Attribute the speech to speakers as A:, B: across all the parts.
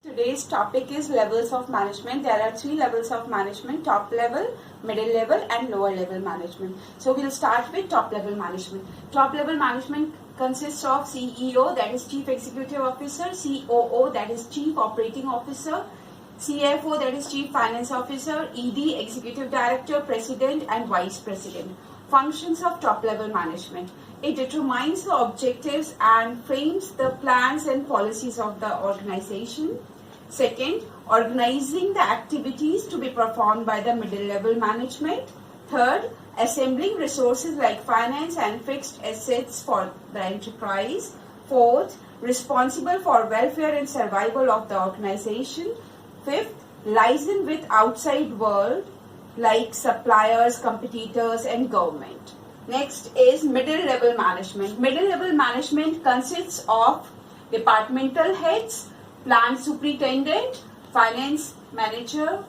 A: Today's topic is levels of management. There are three levels of management: top level, middle level and lower level management. So we'll start with top level management. Top level management consists of CEO, that is Chief Executive Officer, COO, that is Chief Operating Officer, CFO, that is Chief Finance Officer, ED, Executive Director, President and Vice President. Functions of top level management. It determines the objectives and frames the plans and policies of the organization. Second, organizing the activities to be performed by the middle level management. Third, assembling resources like finance and fixed assets for the enterprise. Fourth, responsible for welfare and survival of the organization. Fifth, liaison with outside world like suppliers, competitors and government. Next is middle level management. Middle level management consists of departmental heads, plant superintendent, finance manager,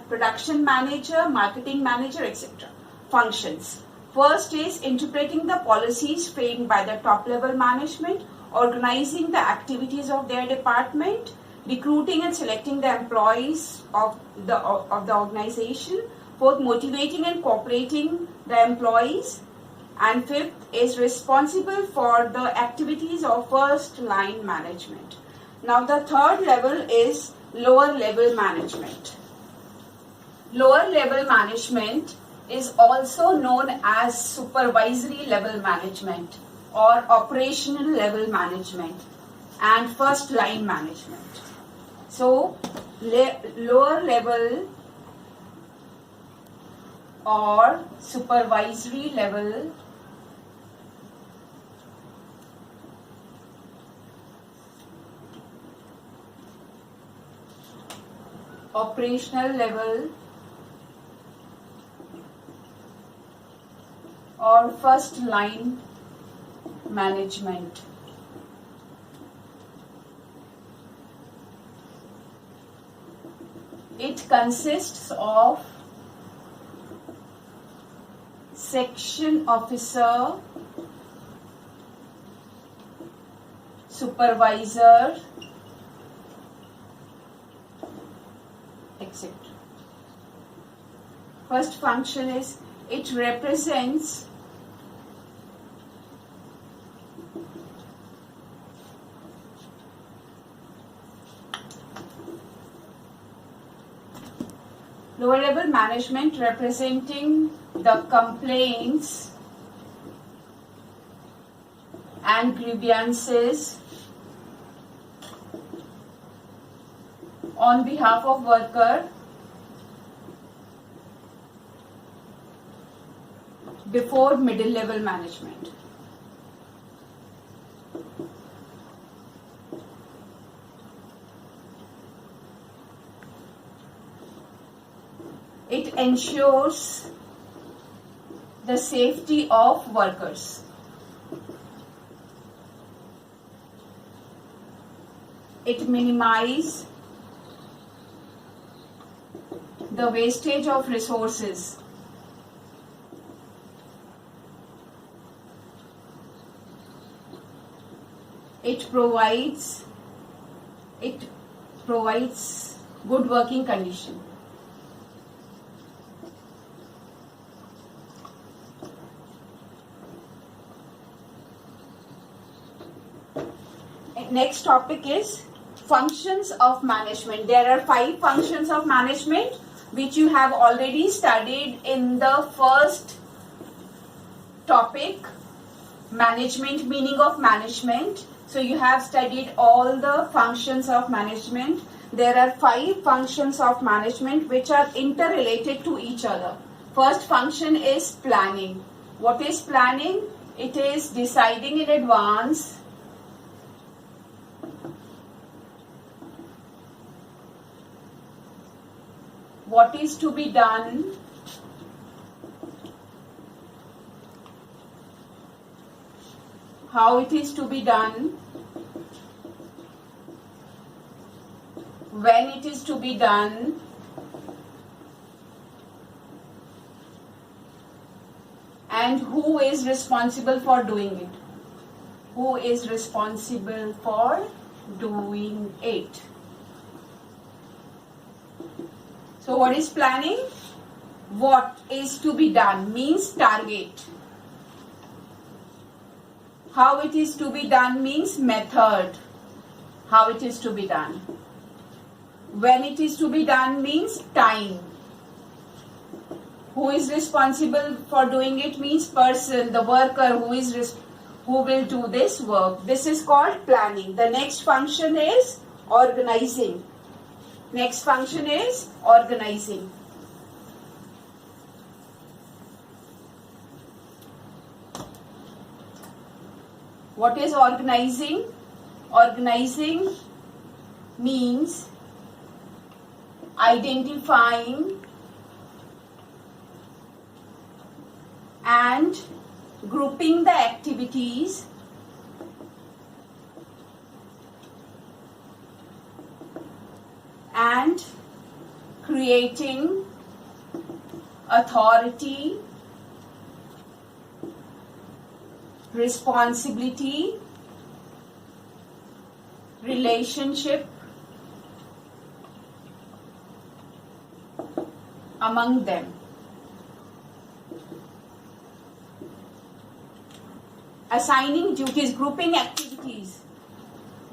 A: production manager, marketing manager, etc. Functions. First is interpreting the policies framed by the top level management, organizing the activities of their department, recruiting and selecting the employees of the organization, fourth, motivating and cooperating the employees, and fifth is responsible for the activities of first line management. Now the third level is lower level management. Lower level management is also known as supervisory level management or operational level management and first line management. So lower level or supervisory level operational level or first line management. It consists of section officer, supervisor, etc. First function is it represents lower level management representing the complaints and grievances on behalf of worker before middle level management. It ensures the safety of workers. It minimizes the wastage of resources. It provides good working condition. Next topic is functions of management. There are 5 functions of management which you have already studied in the first topic, management, meaning of management. So you have studied all the functions of management. There are 5 functions of management which are interrelated to each other. First function is planning. What is planning? It is deciding in advance what is to be done, how it is to be done, when it is to be done, and who is responsible for doing it. Who is responsible for doing it. So what is planning? What is to be done means target. How it is to be done means method. How it is to be done. When it is to be done means time. Who is responsible for doing it means person, the worker who will do this work. This is called planning. The next function is organizing. Next function is organizing. What is organizing? Organizing means identifying and grouping the activities and creating authority, responsibility, relationship among them. Assigning duties, grouping activities.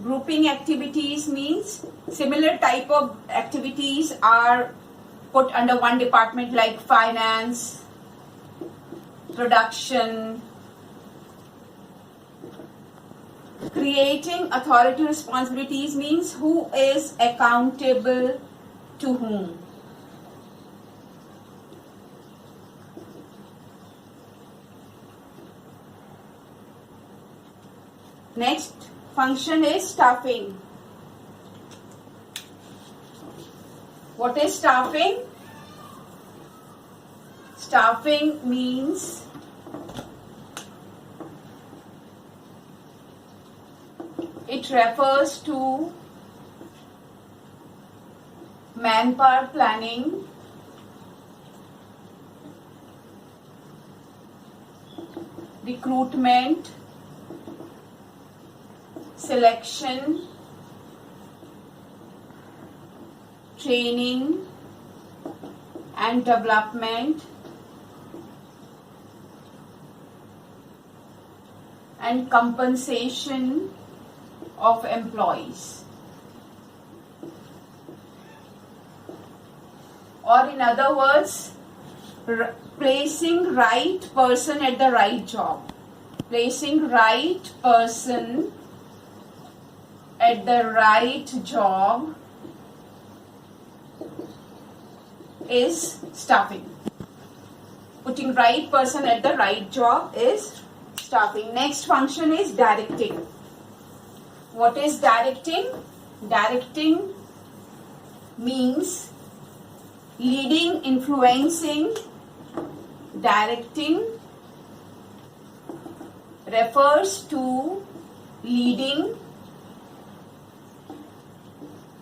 A: Grouping activities means similar type of activities are put under one department like finance, production. Creating authority responsibilities means who is accountable to whom. Next function is staffing. What is staffing? Staffing means it refers to manpower planning, recruitment, selection, training and development, and compensation of employees. Or in other words, placing right person at the right job. Placing right person at the right job is staffing. Putting right person at the right job is staffing. Next function is directing. What is directing? Directing means leading, influencing. Directing refers to leading,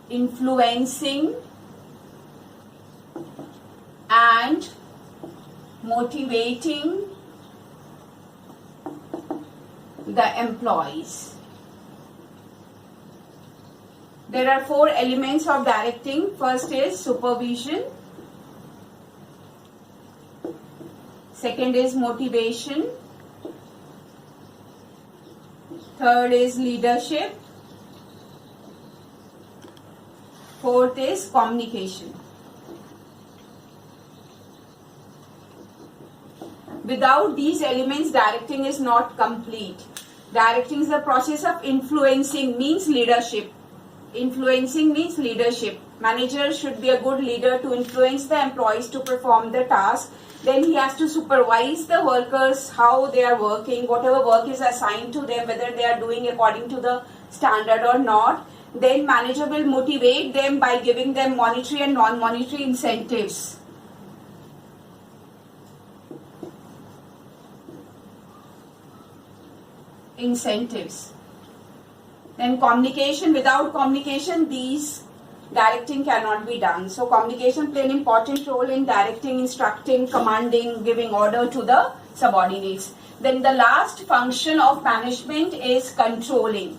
A: influencing and motivating the employees. There are 4 elements of directing. First is supervision. Second is motivation. Third is leadership. Fourth is communication. Without these elements, directing is not complete. Directing is the process of influencing, means leadership. Influencing means leadership. Manager should be a good leader to influence the employees to perform the task. Then he has to supervise the workers, how they are working, whatever work is assigned to them, whether they are doing according to the standard or not. Then manager will motivate them by giving them monetary and non-monetary incentives. Then communication. Without communication, these directing cannot be done. So communication play an important role in directing, instructing, commanding, giving order to the subordinates. Then the last function of management is controlling.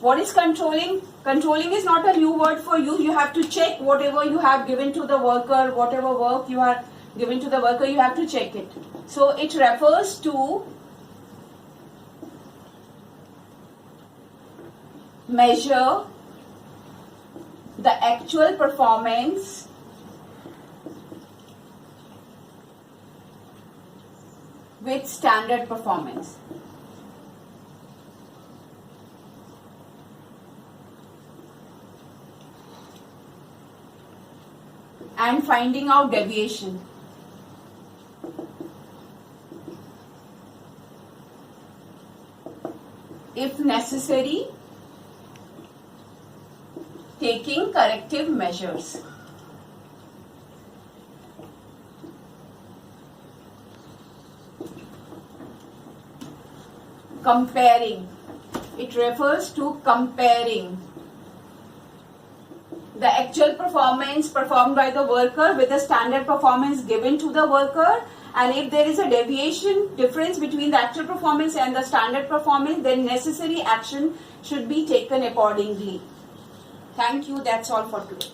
A: What is controlling? Controlling is not a new word for you. You have to check whatever you have given to the worker, whatever work you have given to the worker, you have to check it. So it refers to measure the actual performance with standard performance. And finding out deviation. If necessary, taking corrective measures. Comparing. It refers to comparing the actual performance performed by the worker with the standard performance given to the worker, and if there is a deviation, difference between the actual performance and the standard performance, then necessary action should be taken accordingly. Thank you. That's all for today.